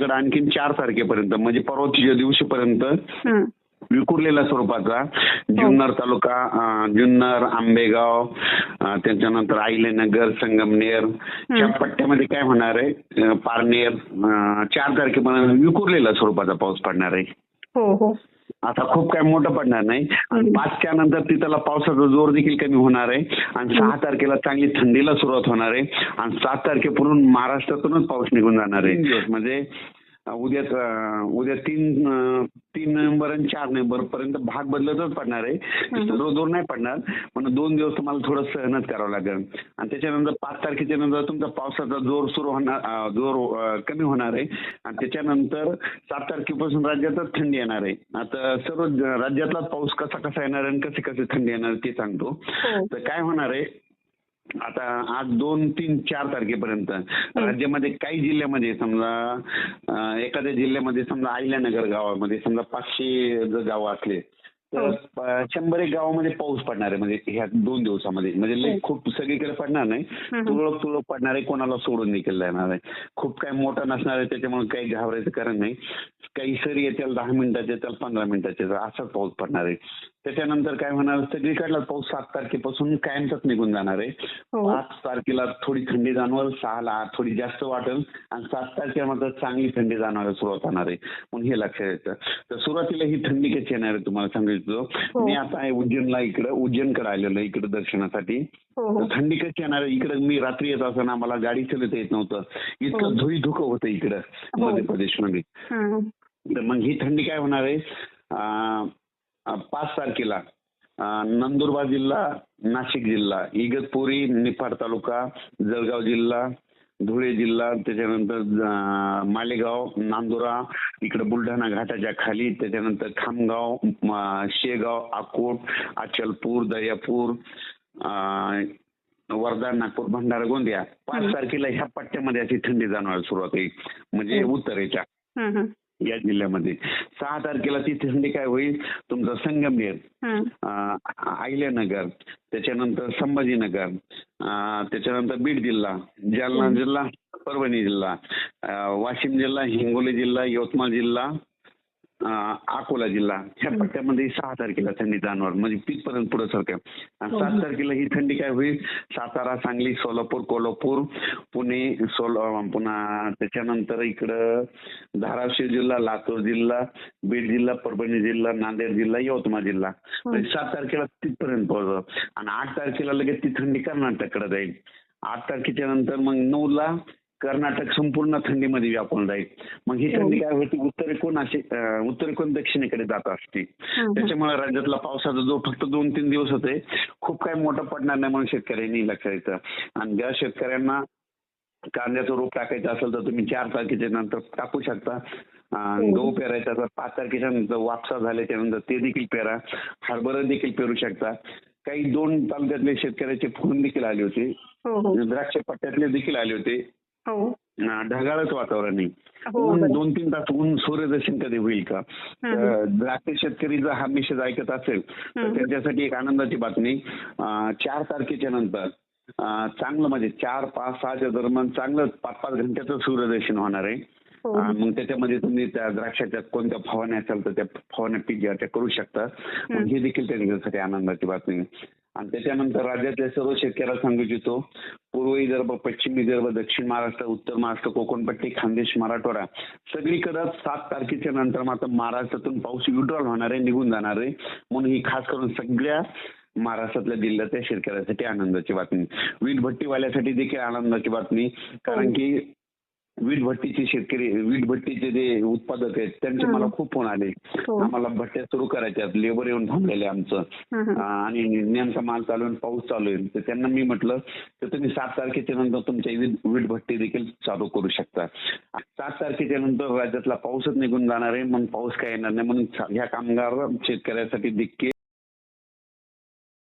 आमच्याकडे आणखीन 4 तारखेपर्यंत म्हणजे परवाच्या दिवशीपर्यंत हं. विखुरलेल्या स्वरूपाचा जुन्नर तालुका, जुन्नर, आंबेगाव, त्याच्यानंतर आहिल्यानगर, संगमनेर च्या पट्ट्यामध्ये काय होणार आहे, पारनेर 4 तारखेपर्यंत विखुरलेल्या स्वरूपाचा पाऊस पडणार आहे. हो हो. आता खूप काय मोठं पडणार नाही आणि 5च्या नंतर तिथला पावसाचा जोर देखील कमी होणार आहे आणि 6 तारखेला चांगली थंडीला सुरुवात होणार आहे आणि 7 तारखेपासून महाराष्ट्रातूनच पाऊस निघून जाणार आहे. म्हणजे उद्या 3 नोव्हेंबर आणि 4 नोव्हेंबर पर्यंत भाग बदलतच पडणार आहे. सर्व जोर नाही पडणार पण 2 दिवस तुम्हाला थोडं सहनच करावं लागेल आणि त्याच्यानंतर 5 तारखेच्या नंतर तुमचा पावसाचा जोर सुरू होणार, जोर कमी होणार आहे आणि त्याच्यानंतर 7 तारखेपासून राज्यातच थंडी येणार आहे. आता सर्व राज्यातला पाऊस कसा कसा येणार आणि कशी थंडी येणार ते सांगतो. तर काय होणार आहे, आता आज 2, 3, 4 तारखेपर्यंत राज्यामध्ये काही जिल्ह्यामध्ये समजा एखाद्या जिल्ह्यामध्ये समजा अहिल्यानगर गावामध्ये समजा 500 जर गावं असले तर 100 गावामध्ये पाऊस पडणार आहे. म्हणजे ह्या 2 दिवसामध्ये म्हणजे लई खूप सगळीकडे पडणार नाही, तुरळक पडणार आहे, कोणाला सोडून देखील जाणार आहे. खूप काही मोठं नसणार आहे, त्याच्यामुळे काही घाबरायचं कारण नाही. काही सरी येतील 10 मिनिटाचे येतील 15 मिनिटाचे असाच पाऊस पडणार आहे. त्याच्यानंतर काय होणार, सगळीकडला पाऊस 7 तारखेपासून कायमचाच निघून जाणार आहे. 5 तारखेला थोडी थंडी जाणवेल, 6ला थोडी जास्त वाटेल आणि 7 तारखेला चांगली थंडी जाणवायला सुरुवात होणार आहे. म्हणून हे लक्षात येतं. तर सुरुवातीला ही थंडी कशी येणार आहे तुम्हाला सांगितलं. मी आता आहे उज्जैनकडे आलेलो आहे इकडे दर्शनासाठी. तर थंडी कशी येणार आहे, इकडे मी रात्री येत असताना मला गाडी चालवता येत नव्हतं, इतकं धुळी धुकं होतं इकडं मध्य प्रदेशमध्ये. तर मग ही थंडी काय होणार आहे, 5 तारखेला नंदुरबार जिल्हा, नाशिक जिल्हा, इगतपुरी, निफाड तालुका, जळगाव जिल्हा, धुळे जिल्हा, त्याच्यानंतर मालेगाव, नांदुरा, इकडे बुलढाणा घाटाच्या खाली, त्याच्यानंतर खामगाव, शेगाव, अकोट, अचलपूर, दर्यापूर, वर्धा, नागपूर, भंडारा, गोंदिया 5 तारखेला ह्या पट्ट्यामध्ये अशी थंडी जाणवायला सुरुवात होईल म्हणजे उत्तरेच्या या जिल्ह्यामध्ये. 6 तारखेला ती थंडी काय होईल, तुमचं संगमनेर, अहिल्यानगर, त्याच्यानंतर संभाजीनगर, त्याच्यानंतर बीड जिल्हा, जालना जिल्हा, परभणी जिल्हा, वाशिम जिल्हा, हिंगोली जिल्हा, यवतमाळ जिल्हा, अकोला जिल्हा ह्या पट्ट्यामध्ये 6 तारखेला थंडी जाणवणार म्हणजे तिथपर्यंत पुढे सरकेल. आणि 7 तारखेला ही थंडी काय होईल, सातारा, सांगली, सोलापूर, कोल्हापूर, पुणे, पुन्हा त्याच्यानंतर इकडं धाराशिव जिल्हा, लातूर जिल्हा, बीड जिल्हा, परभणी जिल्हा, नांदेड जिल्हा, यवतमाळ जिल्हा 7 तारखेला तिथपर्यंत पोहोचल आणि 8 तारखेला लगेच ती थंडी कर्नाटककडे जाईल. 8 तारखेच्या नंतर मग 9ला कर्नाटक संपूर्ण थंडीमध्ये व्यापून जाईल. मग ही थंडी काय होती, उत्तरेकडून दक्षिणेकडे जात असते. त्याच्यामुळे राज्यातला पावसाचा जो फक्त 2-3 दिवस होते, खूप काही मोठं पडणार नाही म्हणून शेतकऱ्यांनी लक्षात येतं. आणि ज्या शेतकऱ्यांना कांद्याचं रोप टाकायचं असेल तर तुम्ही 4 तारखेच्या नंतर टाकू शकता. गहू पेरायचा तर 5 तारखेच्या नंतर वापसा झाल्याच्या नंतर ते देखील पेरा. हरभरा देखील पेरू शकता. काही 2 तालुक्यातले शेतकऱ्याचे फोन देखील आले होते, द्राक्ष पट्ट्यातले देखील आले होते. ढगाळच वातावरण आहे, 2-3 तास ऊन सूर्यदर्शन कधी होईल का. द्राक्ष शेतकरी जर हा मेसेज ऐकत असेल तर त्यांच्यासाठी एक आनंदाची बातमी, 4 तारखेच्या नंतर चांगलं म्हणजे 4, 5, 6च्या दरम्यान चांगलं 5-5 घंट्याचं सूर्यदर्शन होणार आहे. मग त्याच्यामध्ये तुम्ही त्या द्राक्षाच्या कोणत्या फवारण्या असेल तर त्या फवारण्या पीक त्या करू शकता. ही देखील त्यांच्यासाठी आनंदाची बातमी. आणि त्याच्यानंतर राज्यातल्या सर्व शेतकऱ्याला सांगू इच्छितो, पूर्व विदर्भ, पश्चिम विदर्भ, दक्षिण महाराष्ट्र, उत्तर महाराष्ट्र, कोकणपट्टी, खानदेश, मराठवाडा सगळीकडे 7 तारखेच्या नंतर मात्र महाराष्ट्रातून पाऊस विड्रॉल होणार आहे, निघून जाणार आहे. म्हणून ही खास करून सगळ्या महाराष्ट्रातल्या जिल्ह्यातल्या शेतकऱ्यासाठी आनंदाची बातमी. वीट भट्टीवाल्यासाठी देखील आनंदाची बातमी, कारण की वीट भट्टीचे जे उत्पादक आहेत त्यांचे मला खूप फोन आले, आम्हाला भट्ट्या सुरू करायच्या, लेबर येऊन थांबलेले आमचं आणि नेमका माल चालू आहे, पाऊस चालू आहे. तर त्यांना मी म्हटलं तर तुम्ही 7 तारखेच्या नंतर तुमच्या वीट भट्टी देखील चालू करू शकता. 7 तारखेच्या नंतर राज्यातला पाऊसच निघून जाणार आहे, मग पाऊस काय येणार नाही. म्हणून ह्या कामगार शेतकऱ्यासाठी देखील